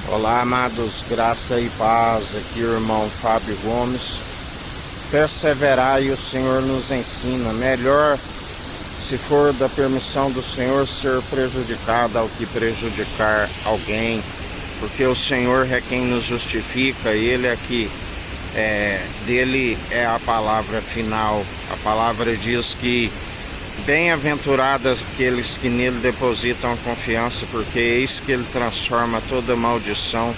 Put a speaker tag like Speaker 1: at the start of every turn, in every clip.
Speaker 1: Olá, amados, graça e paz. Aqui o irmão Fábio Gomes. Perseverar e o Senhor nos ensina. Melhor, se for da permissão do Senhor, ser prejudicado ao que prejudicar alguém, porque o Senhor é quem nos justifica. Ele é que dele é a palavra final. A palavra diz que bem-aventurados aqueles que nele depositam a confiança, porque eis que ele transforma toda maldição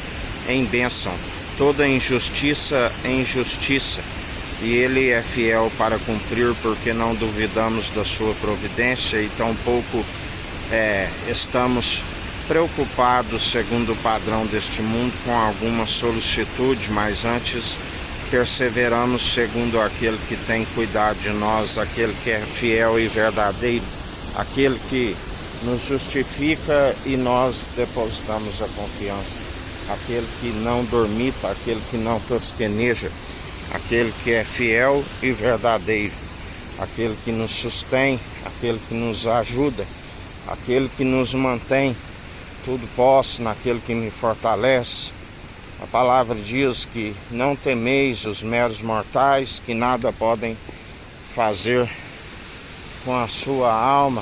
Speaker 1: em bênção, toda injustiça em justiça, e ele é fiel para cumprir, porque não duvidamos da sua providência e tampouco estamos preocupados segundo o padrão deste mundo com alguma solicitude, mas antes perseveramos segundo aquele que tem cuidado de nós, aquele que é fiel e verdadeiro, aquele que nos justifica e nós depositamos a confiança, aquele que não dormita, aquele que não tosqueneja, aquele que é fiel e verdadeiro, aquele que nos sustém, aquele que nos ajuda, aquele que nos mantém. Tudo posso naquele que me fortalece. A palavra diz que não temeis os meros mortais, que nada podem fazer com a sua alma.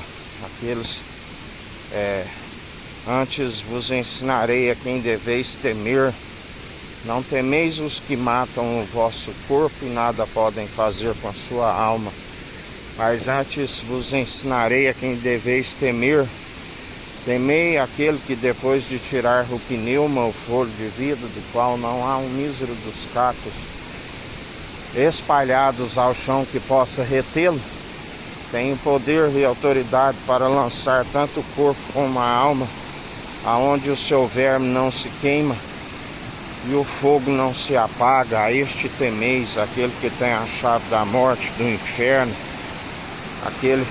Speaker 1: Antes vos ensinarei a quem deveis temer. Não temeis os que matam o vosso corpo e nada podem fazer com a sua alma. Mas antes vos ensinarei a quem deveis temer. Temei aquele que depois de tirar o pneuma, o fôlego de vida, do qual não há um mísero dos cacos espalhados ao chão que possa retê-lo, tem poder e autoridade para lançar tanto o corpo como a alma, aonde o seu verme não se queima e o fogo não se apaga. A este temeis, aquele que tem a chave da morte, do inferno, aquele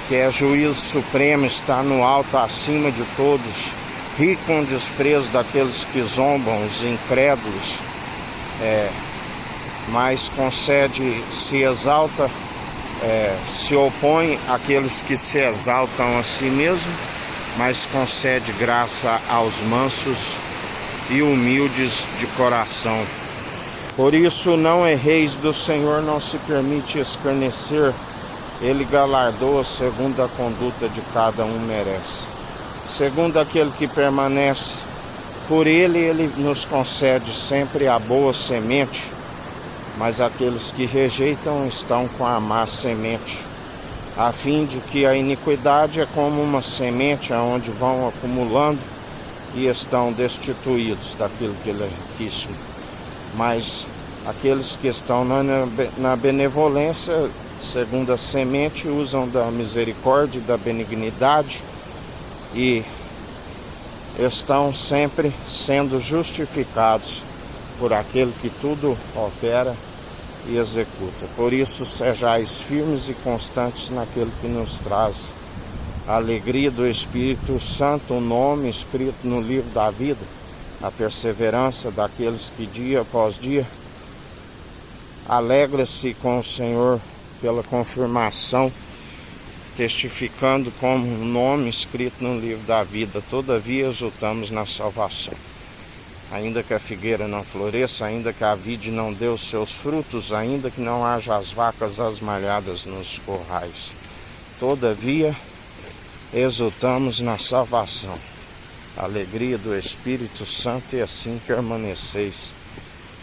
Speaker 1: que é juízo supremo, está no alto acima de todos, ri com desprezo daqueles que zombam, os incrédulos, mas concede, se exalta, se opõe àqueles que se exaltam a si mesmo, mas concede graça aos mansos e humildes de coração. Por isso não erreis do Senhor, não se permite escarnecer. Ele galardoa segundo a conduta de cada um merece. Segundo aquele que permanece, por ele nos concede sempre a boa semente, mas aqueles que rejeitam estão com a má semente, a fim de que a iniquidade é como uma semente, aonde vão acumulando e estão destituídos daquilo que ele é riquíssimo. Mas aqueles que estão na benevolência, segundo a semente, usam da misericórdia e da benignidade e estão sempre sendo justificados por aquele que tudo opera e executa. Por isso, sejais firmes e constantes naquele que nos traz a alegria do Espírito Santo, o nome escrito no livro da vida, a perseverança daqueles que dia após dia alegra-se com o Senhor pela confirmação, testificando como um nome escrito no livro da vida. Todavia exultamos na salvação. Ainda que a figueira não floresça, ainda que a vide não dê os seus frutos, ainda que não haja as vacas asmalhadas nos corrais, todavia exultamos na salvação. Alegria do Espírito Santo, e assim permaneceis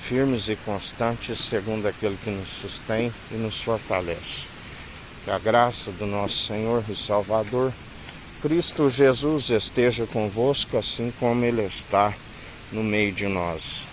Speaker 1: firmes e constantes, segundo aquele que nos sustém e nos fortalece. Que a graça do nosso Senhor e Salvador, Cristo Jesus, esteja convosco, assim como Ele está no meio de nós.